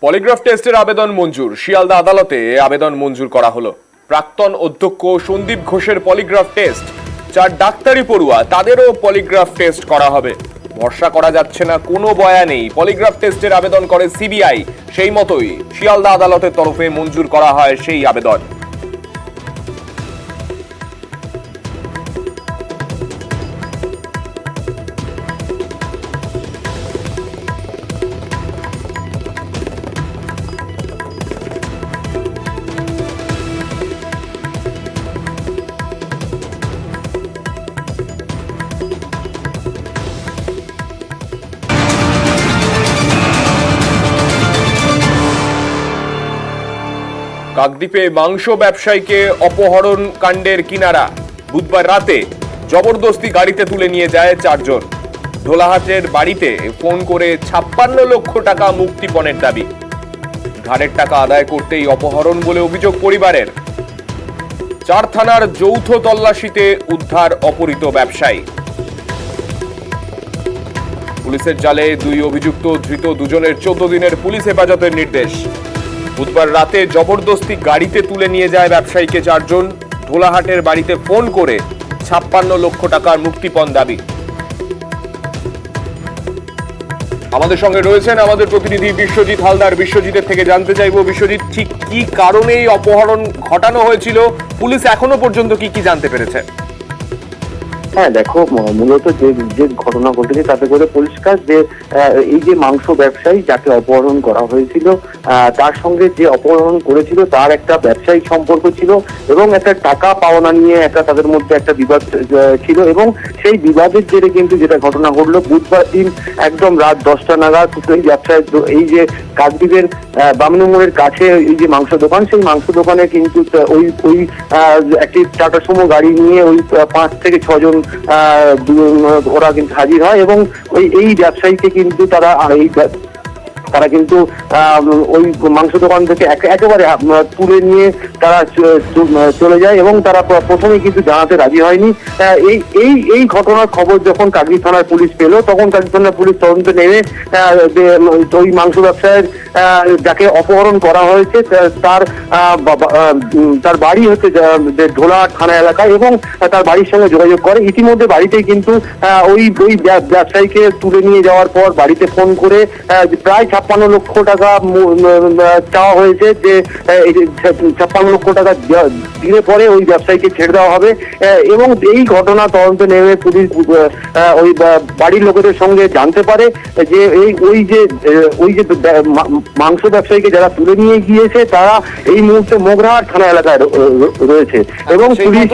Polygraph টেস্টের আবেদন মঞ্জুর। শিয়ালদা আদালতে আবেদন মঞ্জুর করা হলো। প্রাক্তন অধ্যক্ষ সন্দীপ ঘোষের পলিগ্রাফ টেস্ট, 4 ডাক্তারি পড়ুয়া তাদেরও পলিগ্রাফ টেস্ট করা হবে। ভরসা করা যাচ্ছে না, কোনো বয়া নেই। পলিগ্রাফ টেস্টের আবেদন করে সিবিআই, সেই মতোই শিয়ালদা আদালতের তরফে মঞ্জুর করা হয় সেই আবেদন। কাকদ্বীপে মাংস ব্যবসায়ীকে অপহরণ কাণ্ডের কিনারা। বুধবার রাতে জবরদস্তি গাড়িতে তুলে নিয়ে যায় 4 জন। ঢোলাহাটের বাড়িতে ফোন করে 56 লক্ষ টাকা মুক্তিপণের দাবি। ধারের টাকা আদায় করতেই অপহরণ বলে অভিযোগ পরিবারের। 4 থানার যৌথ তল্লাশিতে উদ্ধার অপহৃত ব্যবসায়ী। পুলিশের জালে 2 অভিযুক্ত, ধৃত 2 জনের 14 দিনের পুলিশ হেফাজতের নির্দেশ। বুধবার রাতে জবরদস্তি গাড়িতে তুলে নিয়ে যায় ব্যবসায়ীকে 4 জন। ঢোলাহাটের বাড়িতে ফোন করে 56 লক্ষ টাকার মুক্তিপণ দাবি। আমাদের সঙ্গে রয়েছেন আমাদের প্রতিনিধি বিশ্বজিৎ হালদার। বিশ্বজিতের থেকে জানতে চাইবো, বিশ্বজিৎ, ঠিক কি কারণে এই অপহরণ ঘটানো হয়েছিল, পুলিশ এখনো পর্যন্ত কি কি জানতে পেরেছে? হ্যাঁ দেখো, মূলত যে ঘটনা ঘটেছে তাতে করে পরিষ্কার যে এই যে মাংস ব্যবসায়ী যাকে অপহরণ করা হয়েছিল, তার সঙ্গে যে অপহরণ করেছিল তার একটা ব্যবসায়িক সম্পর্ক ছিল এবং একটা টাকা পাওনা নিয়ে তাদের মধ্যে একটা বিবাদ ছিল এবং সেই বিবাদের জেরে কিন্তু যেটা ঘটনা ঘটলো বুধবার দিন একদম রাত 10টা নাগাদ এই ব্যবসায়ী, এই যে কাকদ্বীপের বামনী মোড়ের কাছে এই যে মাংস দোকান, সেই মাংস দোকানে কিন্তু ওই একটি টাটা সুমো গাড়ি নিয়ে ওই 5 থেকে 6 জন ওরা কিন্তু হাজির হয় এবং এই ব্যবসায়ীকে কিন্তু তারা কিন্তু ওই মাংস দোকান থেকে একেবারে তুলে নিয়ে তারা চলে যায় এবং তারা প্রথমে কিন্তু জানাতে রাজি হয়নি। এই ঘটনার খবর যখন কাকদ্বীপ থানার পুলিশ পেল, তখন কাকদ্বীপ থানার পুলিশ তদন্তে নেমে ওই মাংস ব্যবসায়ীর যাকে অপহরণ করা হয়েছে তার বাড়ি হচ্ছে ঢোলাহাট থানা এলাকায় এবং তার বাড়ির সঙ্গে যোগাযোগ করে। ইতিমধ্যে বাড়িতেই কিন্তু ওই ব্যবসায়ীকে তুলে নিয়ে যাওয়ার পর বাড়িতে ফোন করে প্রায় 56 লক্ষ টাকা চাওয়া হয়েছে, যে 56 লক্ষ টাকা দিলে পরে ওই ব্যবসায়ীকে ছেড়ে দেওয়া হবে এবং এই ঘটনা তদন্তে নেমে পুলিশ ওই বাড়ির লোকেদের সঙ্গে জানতে পারে যে ওই যে মাংস ব্যবসায়ীকে যারা তুলে নিয়ে গিয়েছে তারা এই মুহূর্তে মোগরাহাট থানা এলাকায় রয়েছে এবং পুলিশ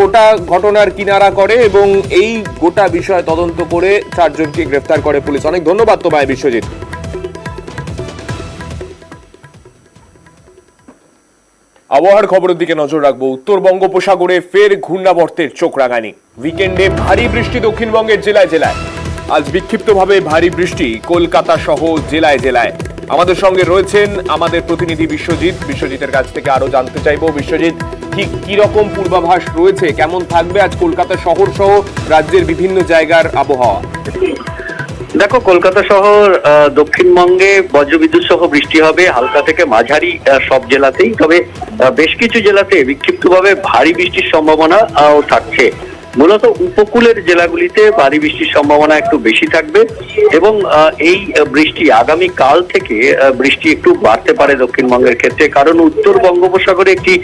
গোটা ঘটনার কিনারা করে এবং এই গোটা বিষয় তদন্ত করে 4 জনকে গ্রেফতার করে পুলিশ। অনেক ধন্যবাদ তোমায় বিশ্বজিৎ। আবহাওয়ার খবরের দিকে নজর রাখবো। উত্তর বঙ্গোপসাগরে ফের ঘূর্ণাবর্তের চোখ রাঙানি। উইকেন্ডে ভারী বৃষ্টি দক্ষিণবঙ্গের জেলায় জেলায়। আজ বিক্ষিপ্তভাবে ভারী বৃষ্টি কলকাতা সহ জেলায় জেলায়। আমাদের সঙ্গে রয়েছেন আমাদের প্রতিনিধি বিশ্বজিতের কাছ থেকে আরো জানতে চাইবো। বিশ্বজিৎ, ঠিক কি রকম পূর্বাভাস রয়েছে, কেমন থাকবে আজ কলকাতা শহর সহ রাজ্যের বিভিন্ন জায়গার আবহাওয়া? দেখো, কলকাতা শহর দক্ষিণবঙ্গে বজ্রবিদ্যুৎ সহ বৃষ্টি হবে, হালকা থেকে মাঝারি সব জেলাতেই। তবে বেশ কিছু জেলাতে বিক্ষিপ্তভাবে ভারী বৃষ্টির সম্ভাবনা থাকছে। মূলত উপকূলের জেলাগুলিতে ভারী বৃষ্টির সম্ভাবনা একটু বেশি থাকবে এবং এই বৃষ্টি আগামী কাল থেকে বৃষ্টি একটু বাড়তে পারে দক্ষিণবঙ্গের ক্ষেত্রে, কারণ উত্তর বঙ্গোপসাগরে একটি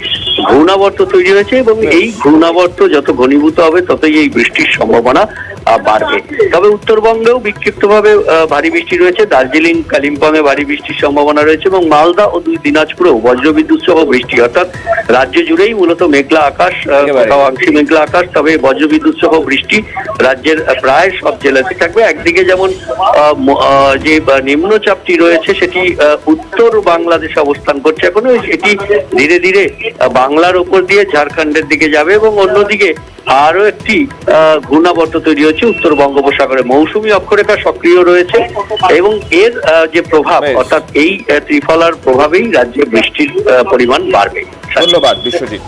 ঘূর্ণাবর্ত তৈরি হয়েছে এবং এই ঘূর্ণাবর্ত যত ঘনীভূত হবে ততই এই বৃষ্টির সম্ভাবনা বাড়বে। তবে উত্তরবঙ্গেও বিক্ষিপ্তভাবে ভারী বৃষ্টি রয়েছে। দার্জিলিং, কালিম্পং এ ভারী বৃষ্টির সম্ভাবনা রয়েছে এবং মালদা ও 2 দিনাজপুরেও বজ্রবিদ্যুৎ সহ বৃষ্টি, অর্থাৎ রাজ্য জুড়েই মূলত মেঘলা আকাশ, কোথাও আংশিক মেঘলা আকাশ, তবে বজ্রবিদ্যুৎ সহ বৃষ্টি রাজ্যের প্রায় সব জেলাতে থাকবে। একদিকে যেমন যে নিম্নচাপটি রয়েছে সেটি উত্তর বাংলাদেশে অবস্থান করছে এখনো, এটি ধীরে ধীরে বাংলার উপর দিয়ে ঝাড়খণ্ডের দিকে যাবে এবং অন্যদিকে আরো একটি ঘূর্ণাবর্ত তৈরি হচ্ছে উত্তর বঙ্গোপসাগরে। মৌসুমী অক্ষরেখা সক্রিয় রয়েছে এবং এর যে প্রভাব, অর্থাৎ এই ত্রিফলার প্রভাবেই রাজ্যে বৃষ্টির পরিমাণ বাড়বে। ধন্যবাদ বিশ্বজিৎ।